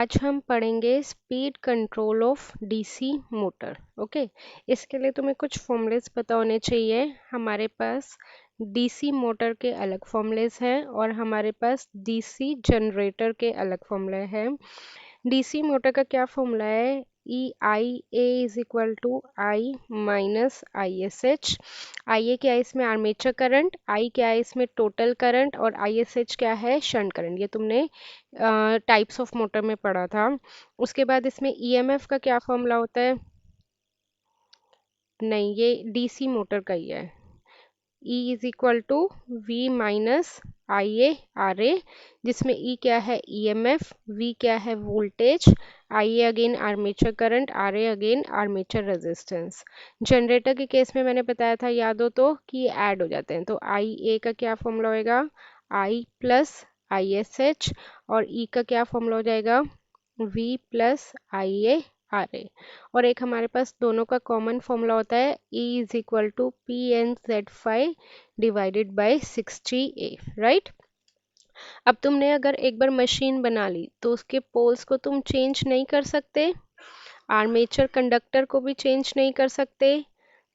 आज हम पढ़ेंगे speed control of DC motor. Okay, इसके लिए तुम्हें कुछ फॉर्मूलेस पता होने चाहिए। हमारे पास डीसी मोटर के अलग फॉर्मूलेस हैं और हमारे पास डीसी जनरेटर के अलग फॉर्मूले हैं। डीसी मोटर का क्या फॉर्मूला है? E I A is equal to I minus I S H. I A क्या है इसमें? Armature current. आई क्या है इसमें? Total current. और आई एस एच क्या है? Shunt current. ये तुमने टाइप्स ऑफ मोटर में पढ़ा था। उसके बाद इसमें ईएमएफ का क्या फॉर्मूला होता है? नहीं, ये डीसी मोटर का ही है। E is equal to V minus I A R A, जिसमें E क्या है? ईएमएफ, V क्या है? Voltage, I A again armature current, R A again armature resistance. Generator के केस में मैंने बताया था, याद हो तो, कि ये ऐड हो जाते हैं। तो आई ए का क्या फॉर्मूला होएगा? I plus I S H. और E का क्या फॉर्मूला हो जाएगा? V plus I A R A. और एक हमारे पास दोनों का कॉमन फॉर्मूला होता है, E is equal to P N Z five divided by 60A, right. अब तुमने अगर एक बार मशीन बना ली तो उसके पोल्स को तुम चेंज नहीं कर सकते, आर्मेचर कंडक्टर को भी चेंज नहीं कर सकते,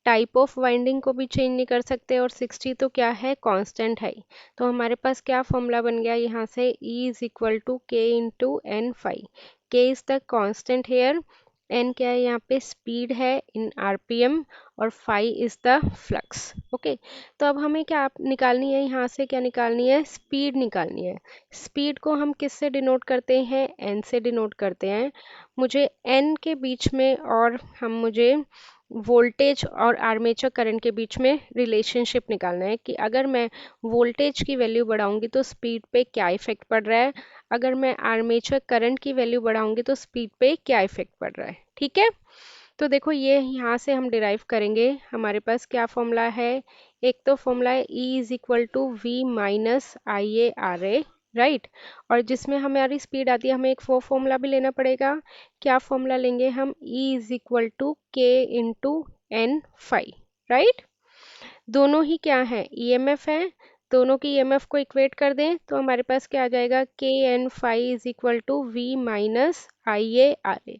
टाइप ऑफ वाइंडिंग को भी चेंज नहीं कर सकते, और 60 तो क्या है? कांस्टेंट है। तो हमारे पास क्या फॉर्मूला बन गया यहाँ से? E is equal to K into N five. K is the constant here, N क्या है यहाँ पे? स्पीड है इन आरपीएम, और phi is the flux. Okay, तो अब हमें क्या निकालनी है? यहाँ से क्या निकालनी है? स्पीड निकालनी है। स्पीड को हम किससे डिनोट करते हैं? एन से डिनोट करते हैं। मुझे एन के बीच में और हम मुझे वोल्टेज और आर्मेचर करंट के बीच में रिलेशनशिप निकालना है कि अगर मैं वोल्टेज की वैल्यू बढ़ाऊंगी तो स्पीड पे क्या इफेक्ट पड़ रहा है, अगर मैं आर्मेचर करंट की वैल्यू बढ़ाऊंगी तो स्पीड पे क्या इफेक्ट पड़ रहा है। ठीक है, तो देखो ये यहाँ से हम डिराइव करेंगे। हमारे पास क्या फॉर्मूला है? एक तो फॉर्मूला है E is equal to V minus I A R A, right. और जिसमें हमारी स्पीड आती है, हमें एक वो फॉर्मूला भी लेना पड़ेगा। क्या फॉर्मूला लेंगे हम? E is equal to K into N five, right. दोनों ही क्या है? ईएमएफ है। दोनों की ईएमएफ को इक्वेट कर दें तो हमारे पास क्या आ जाएगा? K N five is equal to V minus I A R A.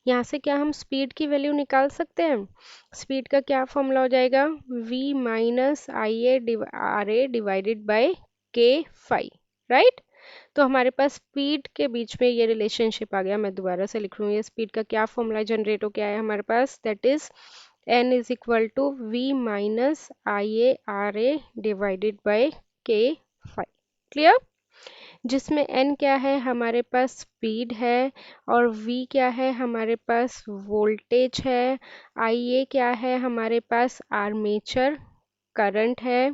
यहाँ से क्या हम स्पीड की वैल्यू निकाल सकते हैं? स्पीड का क्या फॉर्मूला हो जाएगा? V minus I A R A divided by K five, right. तो हमारे पास स्पीड के बीच में ये रिलेशनशिप आ गया। मैं दोबारा से लिख रही हूँ, ये स्पीड का क्या फॉर्मूला जनरेट हो गया है हमारे पास? That is n is equal to v minus I A R A divided by K five. Clear? जिसमें n क्या है? हमारे पास स्पीड है, और v क्या है? हमारे पास वोल्टेज है, आई ए क्या है? हमारे पास आर्मेचर करंट है,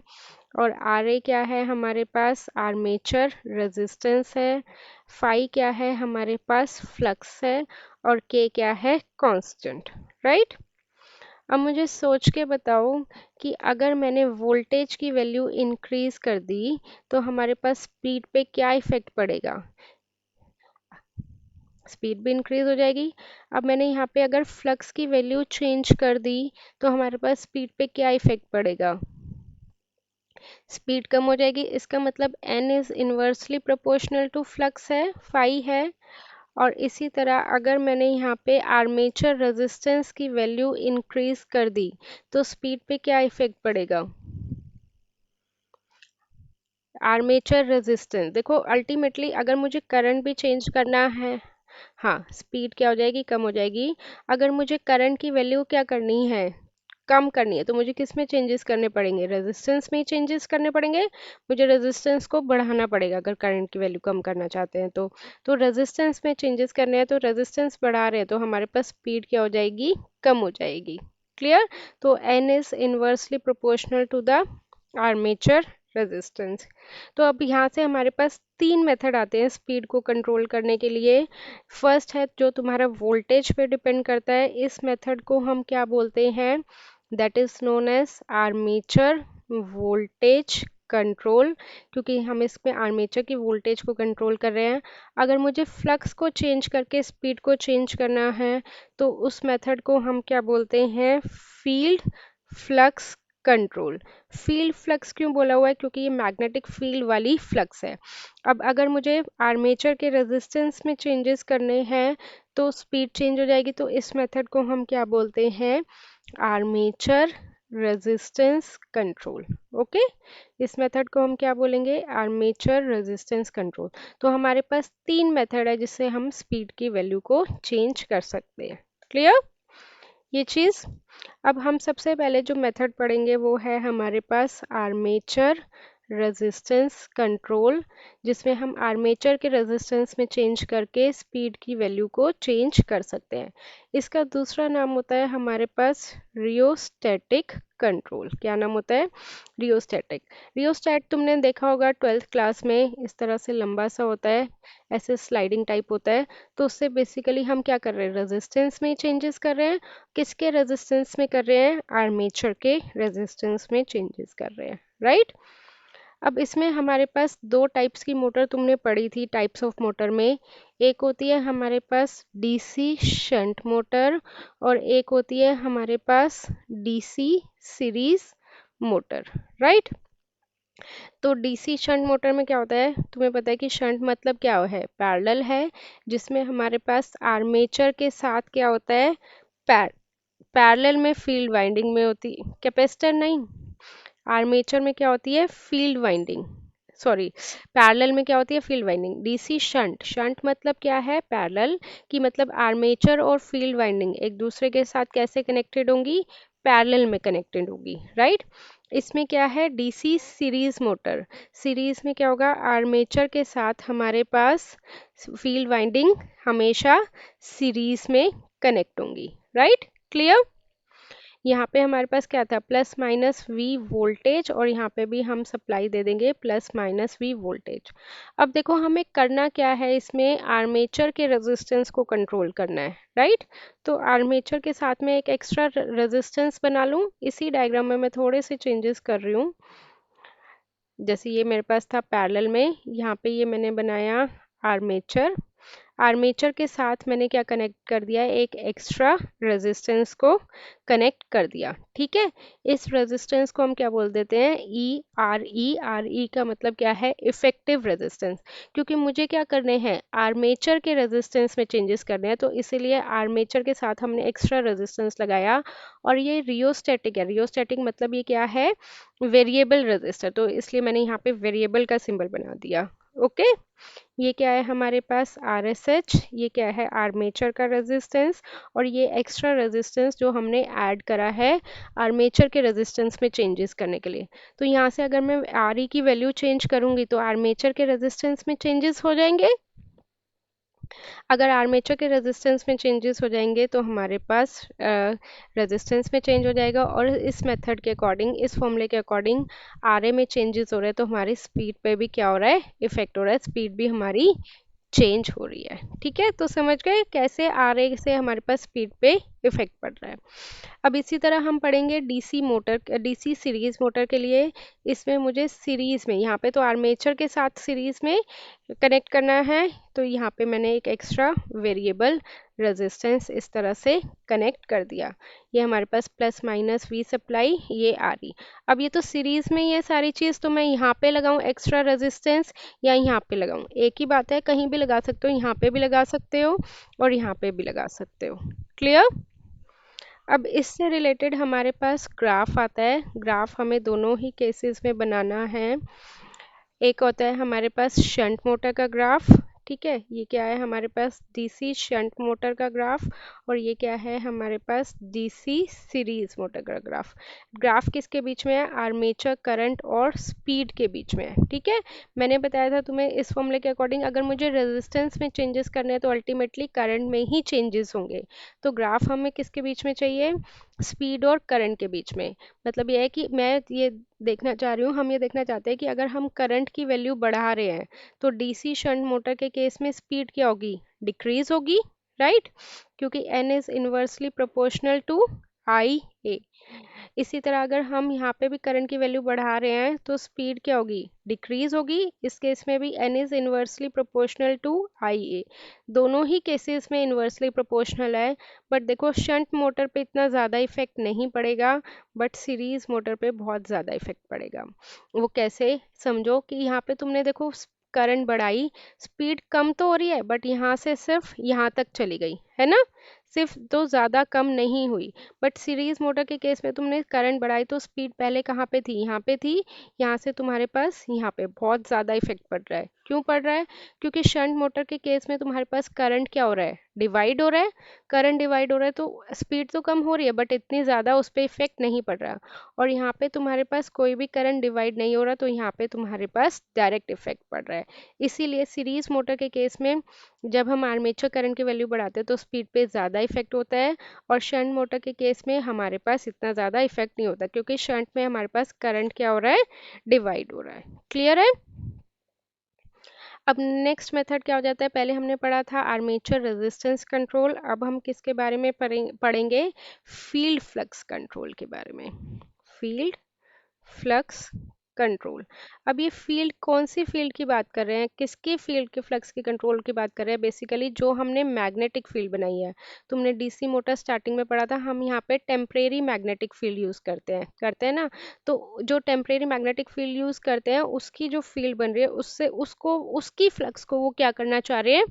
और आर ए क्या है? हमारे पास आर्मेचर रेजिस्टेंस है, फाई क्या है? हमारे पास फ्लक्स है, और के क्या है? Constant, right. अब मुझे सोच के बताओ कि अगर मैंने वोल्टेज की वैल्यू इंक्रीज कर दी तो हमारे पास स्पीड पे क्या इफेक्ट पड़ेगा? स्पीड भी इंक्रीज हो जाएगी। अब मैंने यहाँ पे अगर फ्लक्स की वैल्यू चेंज कर दी तो हमारे पास स्पीड पे क्या इफेक्ट पड़ेगा? स्पीड कम हो जाएगी। इसका मतलब n is inversely proportional to flux है, फाई है। और इसी तरह अगर मैंने यहाँ पे आर्मेचर रेजिस्टेंस की वैल्यू इंक्रीज कर दी तो स्पीड पे क्या इफेक्ट पड़ेगा? Armature resistance. देखो अल्टीमेटली अगर मुझे करंट भी चेंज करना है, हाँ, स्पीड क्या हो जाएगी? कम हो जाएगी। अगर मुझे करंट की वैल्यू क्या करनी है? कम करनी है, तो मुझे किस में चेंजेस करने पड़ेंगे? रेजिस्टेंस में ही चेंजेस करने पड़ेंगे। मुझे रेजिस्टेंस को बढ़ाना पड़ेगा अगर करंट की वैल्यू कम करना चाहते हैं तो रेजिस्टेंस में चेंजेस करने हैं, तो रेजिस्टेंस बढ़ा रहे हैं तो हमारे पास स्पीड क्या हो जाएगी? कम हो जाएगी। क्लियर? तो N is inversely proportional to the armature resistance. तो अब यहाँ से हमारे पास तीन मेथड आते हैं स्पीड को कंट्रोल करने के लिए। फर्स्ट है जो तुम्हारा वोल्टेज पे डिपेंड करता है, इस मेथड को हम क्या बोलते हैं? That is known as armature voltage control, क्योंकि हम इसमें आर्मेचर की वोल्टेज को कंट्रोल कर रहे हैं। अगर मुझे फ्लक्स को चेंज करके स्पीड को चेंज करना है तो उस मेथड को हम क्या बोलते हैं? Field flux control. Field flux क्यों बोला हुआ है? क्योंकि ये मैग्नेटिक फील्ड वाली फ्लक्स है। अब अगर मुझे आर्मेचर के रेजिस्टेंस में चेंजेस करने हैं तो स्पीड चेंज हो जाएगी, तो इस मेथड को हम क्या बोलते हैं? Armature resistance control. ओके, इस मेथड को हम क्या बोलेंगे? Armature resistance control. तो हमारे पास तीन मेथड है जिससे हम स्पीड की वैल्यू को चेंज कर सकते हैं। क्लियर ये चीज़? अब हम सबसे पहले जो मेथड पढ़ेंगे वो है हमारे पास आर्मेचर रेजिस्टेंस कंट्रोल, जिसमें हम आर्मेचर के रेजिस्टेंस में चेंज करके स्पीड की वैल्यू को चेंज कर सकते हैं। इसका दूसरा नाम होता है हमारे पास रियोस्टैटिक कंट्रोल। क्या नाम होता है? रियोस्टैटिक। रियोस्टैट तुमने देखा होगा 12th क्लास में, इस तरह से लंबा सा होता है, ऐसे स्लाइडिंग टाइप होता है। तो उससे बेसिकली हम क्या कर रहे हैं? रेजिस्टेंस में चेंजेस कर रहे हैं। किसके रेजिस्टेंस में कर रहे हैं? आर्मेचर के रेजिस्टेंस में चेंजेस कर रहे हैं, राइट? अब इसमें हमारे पास दो टाइप्स की मोटर तुमने पढ़ी थी, टाइप्स ऑफ मोटर में। एक होती है हमारे पास डीसी शंट मोटर और एक होती है हमारे पास डीसी सीरीज मोटर, राइट? तो डीसी शंट मोटर में क्या होता है? तुम्हें पता है कि शंट मतलब क्या है? पैरेलल है, जिसमें हमारे पास आर्मेचर के साथ क्या होता है? पैरेलल में फील्ड वाइंडिंग में होती, कैपेसिटर नहीं, आर्मेचर में क्या होती है? Field winding. सॉरी, पैरेलल में क्या होती है? Field winding. DC shunt, shunt मतलब क्या है? पैरेलल, की मतलब आर्मेचर और फील्ड वाइंडिंग एक दूसरे के साथ कैसे कनेक्टेड होंगी? पैरेलल में कनेक्टेड होगी, राइट? इसमें क्या है? DC series motor. सीरीज में क्या होगा? आर्मेचर के साथ हमारे पास फील्ड वाइंडिंग हमेशा सीरीज में कनेक्ट होंगी, राइट? क्लियर? यहाँ पे हमारे पास क्या था? प्लस माइनस वी वोल्टेज, और यहाँ पे भी हम सप्लाई दे देंगे प्लस माइनस वी वोल्टेज। अब देखो हमें करना क्या है? इसमें आर्मेचर के रेजिस्टेंस को कंट्रोल करना है, राइट? तो आर्मेचर के साथ में एक एक्स्ट्रा रेजिस्टेंस बना लूँ। इसी डायग्राम में मैं थोड़े से चेंजेस कर रही हूँ। जैसे ये मेरे पास था पैरेलल में, यहाँ पे ये मैंने बनाया आर्मेचर। आर्मेचर के साथ मैंने क्या कनेक्ट कर दिया? एक एक्स्ट्रा रेजिस्टेंस को कनेक्ट कर दिया, ठीक है? इस रेजिस्टेंस को हम क्या बोल देते हैं? E R E. R E का मतलब क्या है? Effective resistance. क्योंकि मुझे क्या करने हैं? आर्मेचर के रेजिस्टेंस में चेंजेस करने हैं, तो इसीलिए आर्मेचर के साथ हमने एक्स्ट्रा रेजिस्टेंस लगाया। और ये रियोस्टैटिक है। रियोस्टैटिक मतलब ये क्या है? वेरिएबल रेजिस्टर, तो इसलिए मैंने यहाँ पे वेरिएबल का सिंबल बना दिया। ओके, ये क्या है हमारे पास? Are S H. ये क्या है? आर्मेचर का रेजिस्टेंस। और ये एक्स्ट्रा रेजिस्टेंस जो हमने ऐड करा है आर्मेचर के रेजिस्टेंस में चेंजेस करने के लिए। तो यहाँ से अगर मैं आर ई की वैल्यू चेंज करूँगी तो आर्मेचर के रेजिस्टेंस में चेंजेस हो जाएंगे। अगर आर्मेचर के रेजिस्टेंस में चेंजेस हो जाएंगे तो हमारे पास रेजिस्टेंस में चेंज हो जाएगा। और इस मेथड के अकॉर्डिंग, इस फॉर्मूले के अकॉर्डिंग आर ए में चेंजेस हो रहे हैं तो हमारी स्पीड पे भी क्या हो रहा है? इफेक्ट हो रहा है। स्पीड भी हमारी चेंज हो रही है, ठीक है? तो समझ गए कैसे आर ए से हमारे पास स्पीड पे इफेक्ट पड़ रहा है। अब इसी तरह हम पढ़ेंगे DC motor, DC series motor के लिए। इसमें मुझे सीरीज में, यहाँ पे तो आर्मेचर के साथ सीरीज में कनेक्ट करना है, तो यहाँ पे मैंने एक एक्स्ट्रा वेरिएबल रेजिस्टेंस इस तरह से कनेक्ट कर दिया। ये हमारे पास प्लस माइनस वी सप्लाई, ये आ रही। अब ये तो सीरीज में ही है सारी चीज़, तो मैं यहाँ पे लगाऊं एक्स्ट्रा रेजिस्टेंस या यहाँ पे लगाऊं? एक ही बात है, कहीं भी लगा सकते हो, यहाँ पे भी लगा सकते हो और यहाँ पे भी लगा सकते हो। क्लियर? अब इससे रिलेटेड हमारे पास ग्राफ आता है। ग्राफ हमें दोनों ही केसेस में बनाना है। एक होता है हमारे पास शंट मोटर का ग्राफ, ठीक है? ये क्या है? हमारे पास डीसी शंट मोटर का ग्राफ। और ये क्या है? हमारे पास डीसी सीरीज मोटर का ग्राफ। ग्राफ किसके बीच में है? आर्मेचर करंट और स्पीड के बीच में है, ठीक है? मैंने बताया था तुम्हें इस फॉर्मूले के अकॉर्डिंग अगर मुझे रेजिस्टेंस में चेंजेस करने हैं तो अल्टीमेटली करंट में ही चेंजेस होंगे। तो ग्राफ हमें किसके बीच में चाहिए? स्पीड और करंट के बीच में। मतलब ये है कि मैं ये देखना चाह रही हूँ, हम ये देखना चाहते हैं कि अगर हम करंट की वैल्यू बढ़ा रहे हैं तो डीसी शंट मोटर के केस में स्पीड क्या होगी? डिक्रीज होगी, राइट? क्योंकि N is inversely proportional to I A. इसी तरह अगर हम यहाँ पे भी करंट की वैल्यू बढ़ा रहे हैं तो स्पीड क्या होगी, डिक्रीज होगी। इस केस में भी N is inversely proportional to I A. दोनों ही केसेस में इन्वर्सली प्रोपोर्शनल है। बट देखो शंट मोटर पे इतना ज़्यादा इफेक्ट नहीं पड़ेगा, बट सीरीज मोटर पे बहुत ज़्यादा इफेक्ट पड़ेगा। वो कैसे, समझो कि यहाँ पे तुमने देखो करंट बढ़ाई, स्पीड कम तो हो रही है बट यहाँ से सिर्फ यहाँ तक चली गई है ना, सिर्फ तो ज़्यादा कम नहीं हुई। बट सीरीज मोटर के केस में तुमने करंट बढ़ाई तो स्पीड पहले कहाँ पे थी, यहाँ पे थी, यहाँ से तुम्हारे पास यहाँ पे बहुत ज़्यादा इफेक्ट पड़ रहा है। क्यों पड़ रहा है, क्योंकि शंट मोटर के केस में तुम्हारे पास करंट क्या हो रहा है, डिवाइड हो रहा है। करंट डिवाइड हो रहा है तो स्पीड तो कम हो रही है बट इतनी ज़्यादा उस पर इफेक्ट नहीं पड़ रहा। और यहाँ पे तुम्हारे पास कोई भी करंट डिवाइड नहीं हो रहा तो यहाँ पे तुम्हारे पास डायरेक्ट इफेक्ट पड़ रहा है। इसीलिए सीरीज मोटर के केस में जब हम आर्मेचर करंट की वैल्यू बढ़ाते हैं तो स्पीड पे ज़्यादा इफेक्ट होता है, और शंट मोटर के केस में हमारे पास इतना ज़्यादा इफेक्ट नहीं होता, क्योंकि शंट में हमारे पास करंट क्या हो रहा है, डिवाइड हो रहा है। क्लियर है। अब नेक्स्ट मेथड क्या हो जाता है, पहले हमने पढ़ा था आर्मेचर रेजिस्टेंस कंट्रोल, अब हम किसके बारे में पढ़ेंगे, फील्ड फ्लक्स कंट्रोल के बारे में। Field flux control. अब ये फील्ड कौन सी फील्ड की बात कर रहे हैं, किसकी फील्ड के फ्लक्स की कंट्रोल की बात कर रहे हैं, बेसिकली जो हमने मैग्नेटिक फील्ड बनाई है। तुमने डीसी मोटर स्टार्टिंग में पढ़ा था, हम यहाँ पे टेम्परेरी मैग्नेटिक फील्ड यूज़ करते हैं ना। तो जो टेम्परेरी मैग्नेटिक फील्ड यूज़ करते हैं उसकी जो फील्ड बन रही है उससे उसको उसकी फ्लक्स को वो क्या करना चाह रहे हैं,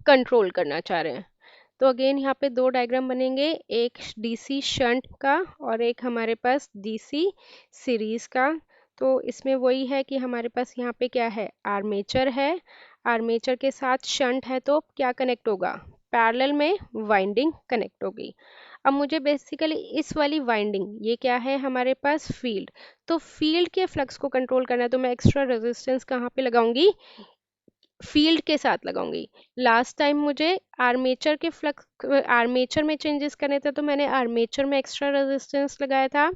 कंट्रोल करना चाह रहे हैं। तो अगेन यहाँ पे दो डायग्राम बनेंगे, एक डीसी शंट का और एक हमारे पास डीसी सीरीज का। तो इसमें वही है कि हमारे पास यहाँ पे क्या है, आर्मेचर है, आर्मेचर के साथ शंट है तो क्या कनेक्ट होगा, पैरेलल में वाइंडिंग कनेक्ट होगी। अब मुझे बेसिकली इस वाली वाइंडिंग, ये क्या है हमारे पास फील्ड, तो फील्ड के फ्लक्स को कंट्रोल करना है तो मैं एक्स्ट्रा रेजिस्टेंस कहाँ पे लगाऊंगी, फील्ड के साथ लगाऊंगी। लास्ट टाइम मुझे आर्मेचर के फ्लक्स, आर्मेचर में चेंजेस करने थे तो मैंने आर्मेचर में एक्स्ट्रा रेजिस्टेंस लगाया था।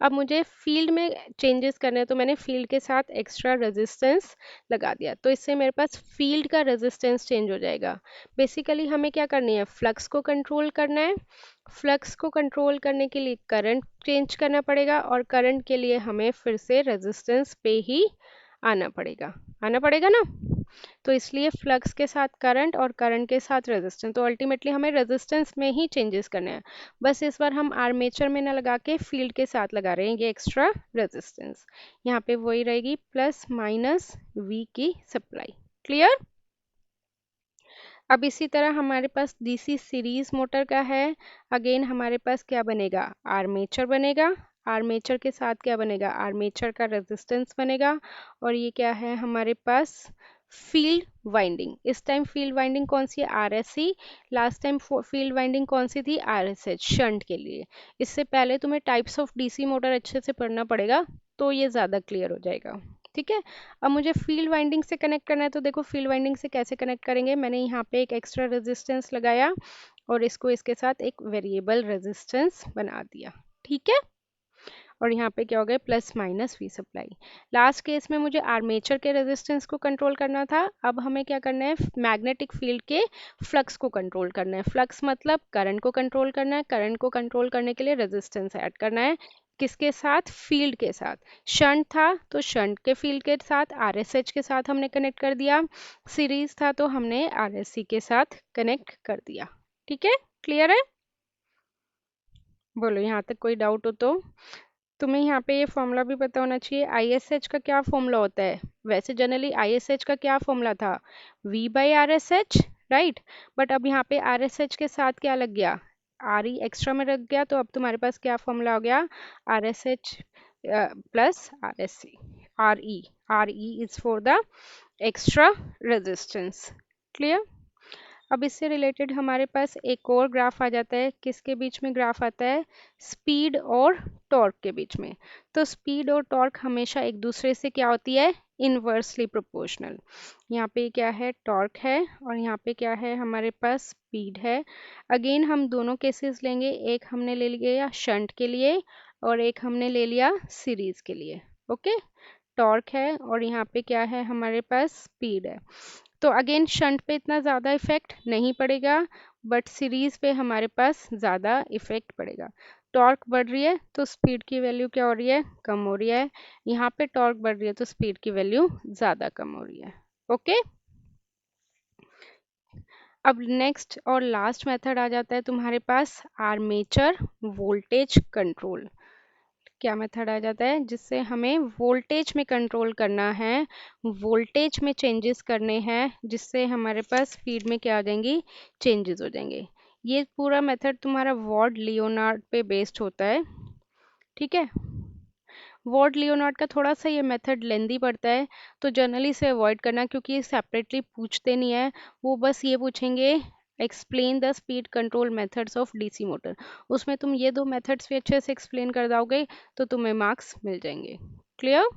अब मुझे फील्ड में चेंजेस करने हैं तो मैंने फील्ड के साथ एक्स्ट्रा रेजिस्टेंस लगा दिया, तो इससे मेरे पास फील्ड का रेजिस्टेंस चेंज हो जाएगा। बेसिकली हमें क्या करनी है, फ्लक्स को कंट्रोल करना है। फ्लक्स को कंट्रोल करने के लिए करंट चेंज करना पड़ेगा, और करंट के लिए हमें फिर से रेजिस्टेंस पे ही आना पड़ेगा ना। तो इसलिए फ्लक्स के साथ करंट और करंट के साथ रेजिस्टेंस, तो अल्टीमेटली हमें रेजिस्टेंस में ही चेंजेस करने हैं। बस इस बार हम आर्मेचर में ना लगा के फील्ड के साथ लगा रहे हैं ये एक्स्ट्रा रेजिस्टेंस। यहाँ पे वही रहेगी प्लस माइनस वी की सप्लाई। क्लियर। अब इसी तरह हमारे पास डीसी सीरीज मोटर का है। अगेन हमारे पास क्या बनेगा, आर्मेचर बनेगा, आर्मेचर के साथ क्या बनेगा, आर्मेचर का रेजिस्टेंस बनेगा, और ये क्या है हमारे पास, फील्ड वाइंडिंग। इस टाइम फील्ड वाइंडिंग कौन सी है, RSC. Last time field winding कौन सी थी, आरएसएच, शंट के लिए। इससे पहले तुम्हें टाइप्स ऑफ डीसी मोटर अच्छे से पढ़ना पड़ेगा तो ये ज़्यादा क्लियर हो जाएगा। ठीक है। अब मुझे फील्ड वाइंडिंग से कनेक्ट करना है तो देखो फील्ड वाइंडिंग से कैसे कनेक्ट करेंगे, मैंने यहाँ पे एक एक्स्ट्रा रेजिस्टेंस लगाया और इसको इसके साथ एक वेरिएबल रेजिस्टेंस बना दिया। ठीक है। और यहाँ पे क्या हो गया, plus minus V supply. Last case में मुझे आर्मेचर के रेजिस्टेंस को कंट्रोल करना था, अब हमें क्या करना है, मैग्नेटिक फील्ड के फ्लक्स को कंट्रोल करना है। फ्लक्स मतलब करंट को कंट्रोल करना है, करंट को कंट्रोल करने के लिए रेजिस्टेंस ऐड करना है। किसके साथ, फील्ड के साथ। शंट था तो शंट के फील्ड के साथ, आरएसएच के साथ हमने कनेक्ट कर दिया। सीरीज था तो हमने आरएससी के साथ कनेक्ट कर दिया। ठीक है, क्लियर है। बोलो यहाँ तक कोई डाउट हो तो। तुम्हें यहाँ पे ये फॉर्मूला भी पता होना चाहिए, आईएसएच का क्या फॉर्मूला होता है। वैसे जनरली आईएसएच का क्या फॉर्मूला था, V by are S H, right. But अब यहाँ पे आर एस एच के साथ क्या लग गया, आर ई एक्स्ट्रा में लग गया, तो अब तुम्हारे पास क्या फॉर्मूला हो गया, R S H plus R S C. R E is for the extra resistance. Clear. अब इससे रिलेटेड हमारे पास एक और ग्राफ आ जाता है, किसके बीच में ग्राफ आता है, स्पीड और टॉर्क के बीच में। तो स्पीड और टॉर्क हमेशा एक दूसरे से क्या होती है, इनवर्सली प्रोपोर्शनल। यहाँ पे क्या है, टॉर्क है, और यहाँ पे क्या है हमारे पास, स्पीड है। अगेन हम दोनों केसेस लेंगे, एक हमने ले लिया शंट के लिए और एक हमने ले लिया सीरीज के लिए। ओके, टॉर्क है और यहाँ पे क्या है हमारे पास, स्पीड है। तो अगेन शंट पे इतना ज़्यादा इफेक्ट नहीं पड़ेगा, बट सीरीज पे हमारे पास ज़्यादा इफेक्ट पड़ेगा। टॉर्क बढ़ रही है तो स्पीड की वैल्यू क्या हो रही है, कम हो रही है। यहाँ पे टॉर्क बढ़ रही है तो स्पीड की वैल्यू ज़्यादा कम हो रही है। ओके, अब नेक्स्ट और लास्ट मेथड आ जाता है तुम्हारे पास आर्मेचर वोल्टेज कंट्रोल। क्या मेथड आ जाता है जिससे हमें वोल्टेज में कंट्रोल करना है, वोल्टेज में चेंजेस करने हैं, जिससे हमारे पास स्पीड में क्या आ जाएंगी, चेंजेस हो जाएंगे। ये पूरा मेथड तुम्हारा वॉर्ड लियोनार्ड पे बेस्ड होता है। ठीक है, वॉर्ड लियोनार्ड का थोड़ा सा ये मेथड लेंदी पड़ता है, तो जनरली इसे अवॉइड करना, क्योंकि ये सेपरेटली पूछते नहीं है। वो बस ये पूछेंगे explain the speed control methods of DC motor. उसमें तुम ये दो मेथड्स भी अच्छे से एक्सप्लेन कर दोगे तो तुम्हें मार्क्स मिल जाएंगे। क्लियर?